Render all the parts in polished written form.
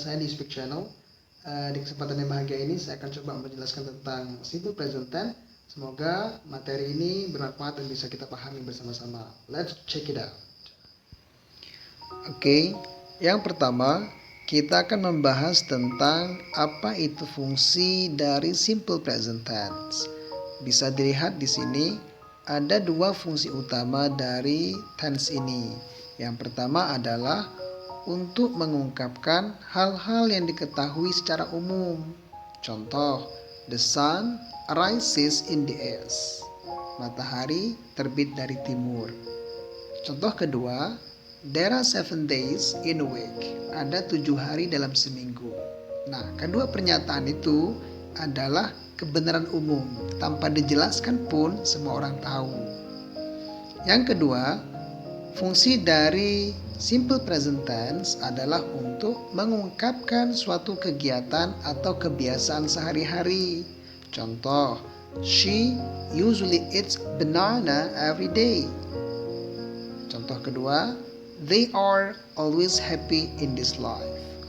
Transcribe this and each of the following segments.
saya di Speak Channel. Di kesempatan yang bahagia ini saya akan coba menjelaskan tentang simple present tense. Semoga materi ini bermanfaat dan bisa kita pahami bersama-sama. Let's check it out. Oke, yang pertama kita akan membahas tentang apa itu fungsi dari simple present tense. Bisa dilihat di sini ada dua fungsi utama dari tense ini. Yang pertama adalah untuk mengungkapkan hal-hal yang diketahui secara umum. Contoh, the sun rises in the east. Matahari terbit dari timur. Contoh kedua, there are 7 days in a week. Ada 7 hari dalam seminggu. Nah, kedua pernyataan itu adalah kebenaran umum. Tanpa dijelaskan pun semua orang tahu. Yang kedua, fungsi dari simple present tense adalah untuk mengungkapkan suatu kegiatan atau kebiasaan sehari-hari. Contoh, she usually eats banana every day. Contoh kedua, they are always happy in this life.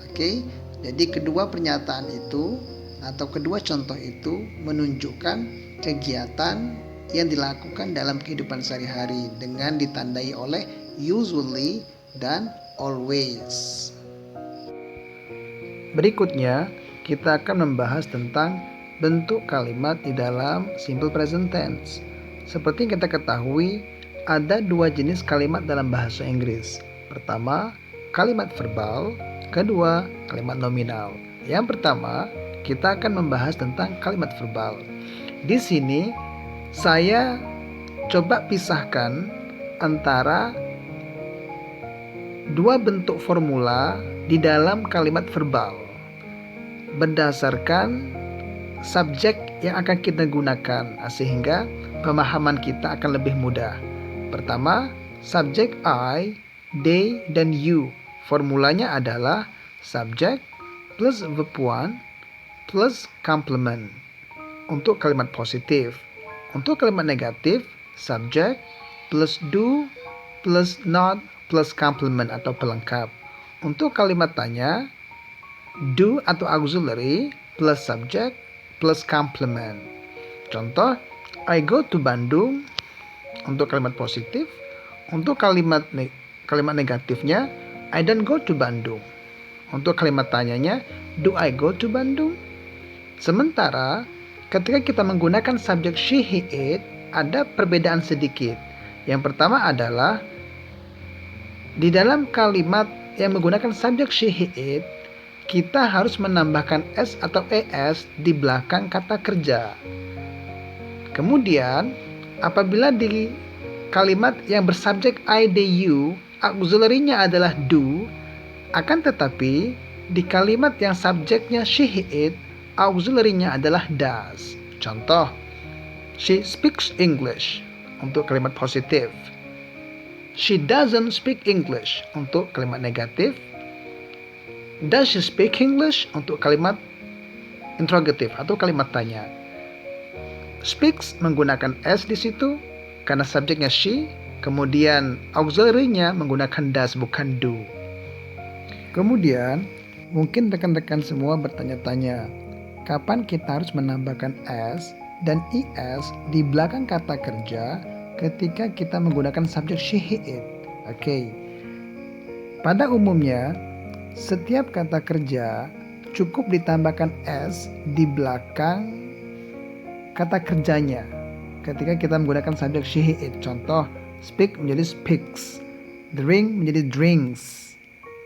Oke, jadi kedua pernyataan itu atau kedua contoh itu menunjukkan kegiatan yang dilakukan dalam kehidupan sehari-hari dengan ditandai oleh usually dan always. Berikutnya, kita akan membahas tentang bentuk kalimat di dalam simple present tense. Seperti yang kita ketahui, ada dua jenis kalimat dalam bahasa Inggris. Pertama, kalimat verbal, kedua, kalimat nominal. Yang pertama, kita akan membahas tentang kalimat verbal. Di sini saya coba pisahkan antara dua bentuk formula di dalam kalimat verbal berdasarkan subjek yang akan kita gunakan sehingga pemahaman kita akan lebih mudah. Pertama, subjek I, they, dan you. Formulanya adalah subjek plus verb 1 plus complement untuk kalimat positif. Untuk kalimat negatif, subject plus do plus not plus complement atau pelengkap. Untuk kalimat tanya, do atau auxiliary plus subject plus complement. Contoh, I go to Bandung untuk kalimat positif. Untuk kalimat negatifnya, I don't go to Bandung. Untuk kalimat tanyanya, do I go to Bandung? Sementara ketika kita menggunakan subjek she, he, it, ada perbedaan sedikit. Yang pertama adalah di dalam kalimat yang menggunakan subjek she, he, it, kita harus menambahkan s atau es di belakang kata kerja. Kemudian, apabila di kalimat yang bersubjek I, they, you, auxiliary-nya adalah do, akan tetapi di kalimat yang subjeknya she, he, it, auxiliary-nya adalah does. Contoh, she speaks English untuk kalimat positif. She doesn't speak English untuk kalimat negatif. Does she speak English untuk kalimat interrogatif atau kalimat tanya. Speaks menggunakan s di situ karena subjeknya she, kemudian auxiliary-nya menggunakan does bukan do. Kemudian mungkin rekan-rekan semua bertanya-tanya, kapan kita harus menambahkan s dan es di belakang kata kerja ketika kita menggunakan subjek she, he, it? Oke. Pada umumnya, setiap kata kerja cukup ditambahkan s di belakang kata kerjanya ketika kita menggunakan subjek she, he, it. Contoh, speak menjadi speaks, drink menjadi drinks,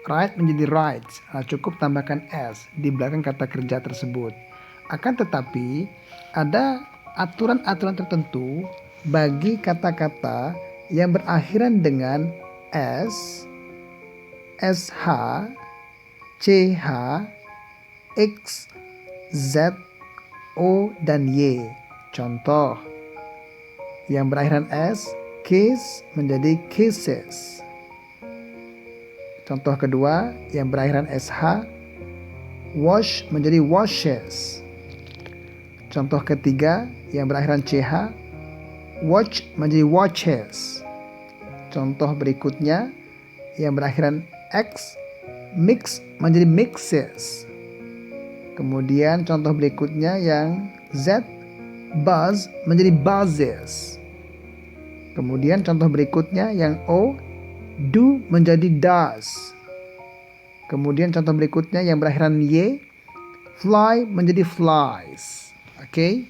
write menjadi writes. Cukup tambahkan s di belakang kata kerja tersebut. Akan tetapi ada aturan-aturan tertentu bagi kata-kata yang berakhiran dengan s, sh, ch, x, z, o, dan y. Contoh, yang berakhiran s, kiss menjadi kisses. Contoh kedua, yang berakhiran sh, wash menjadi washes. Contoh ketiga, yang berakhiran ch, watch menjadi watches. Contoh berikutnya, yang berakhiran x, Mix menjadi mixes. Kemudian contoh berikutnya yang Z, buzz menjadi buzzes. Kemudian contoh berikutnya yang O, do menjadi does. Kemudian contoh berikutnya yang berakhiran Y, fly menjadi flies. Oke.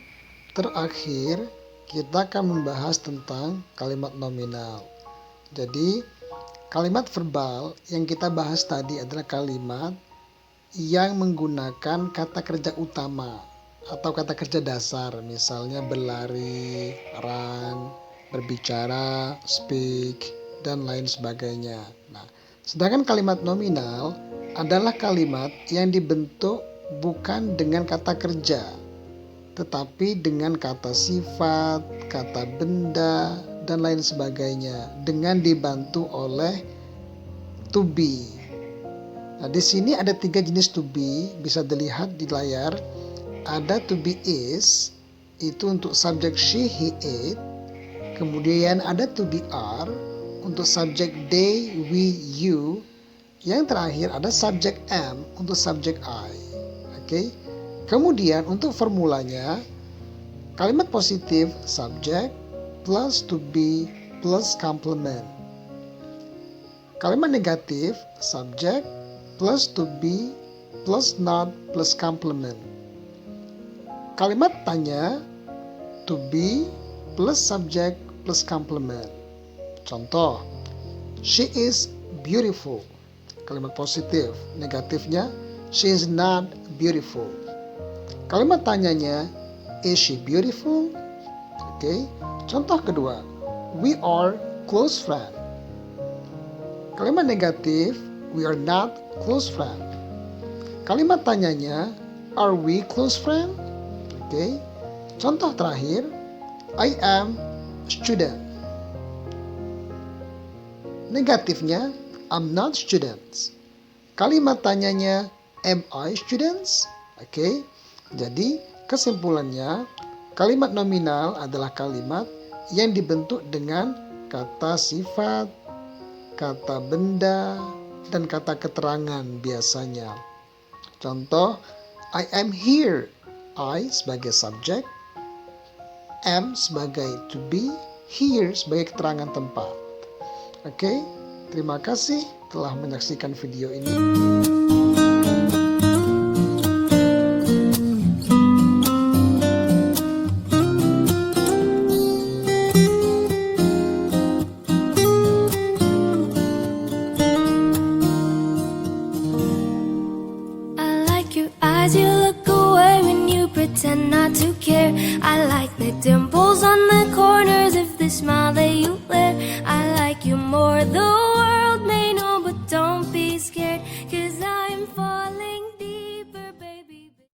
Terakhir kita akan membahas tentang kalimat nominal. Jadi kalimat verbal yang kita bahas tadi adalah kalimat yang menggunakan kata kerja utama atau kata kerja dasar, misalnya berlari, run, berbicara, speak, dan lain sebagainya. Nah, sedangkan kalimat nominal adalah kalimat yang dibentuk bukan dengan kata kerja, tetapi dengan kata sifat, kata benda, dan lain sebagainya, dengan dibantu oleh to be. Nah, di sini ada 3 jenis to be, bisa dilihat di layar. Ada to be is, itu untuk subjek she, he, it. Kemudian ada to be are, untuk subjek they, we, you. Yang terakhir ada subjek am, untuk subjek I. Oke. Kemudian untuk formulanya, kalimat positif subjek plus to be plus complement. Kalimat negatif subjek plus to be plus not plus complement. Kalimat tanya to be plus subject plus complement. Contoh, she is beautiful. Kalimat positif. Negatifnya, she is not beautiful. Kalimat tanyanya, is she beautiful? Oke. Contoh kedua, we are close friend. Kalimat negatif, we are not close friend. Kalimat tanyanya, are we close friend? Oke. Contoh terakhir, I am student. Negatifnya, I'm not students. Kalimat tanyanya, am I students? Oke. Jadi, kesimpulannya, kalimat nominal adalah kalimat yang dibentuk dengan kata sifat, kata benda, dan kata keterangan biasanya. Contoh, I am here. I sebagai subjek, am sebagai to be, here sebagai keterangan tempat. Oke, terima kasih telah menyaksikan video ini. You look away when you pretend not to care. I like the dimples on the corners of the smile that you wear. I like you more the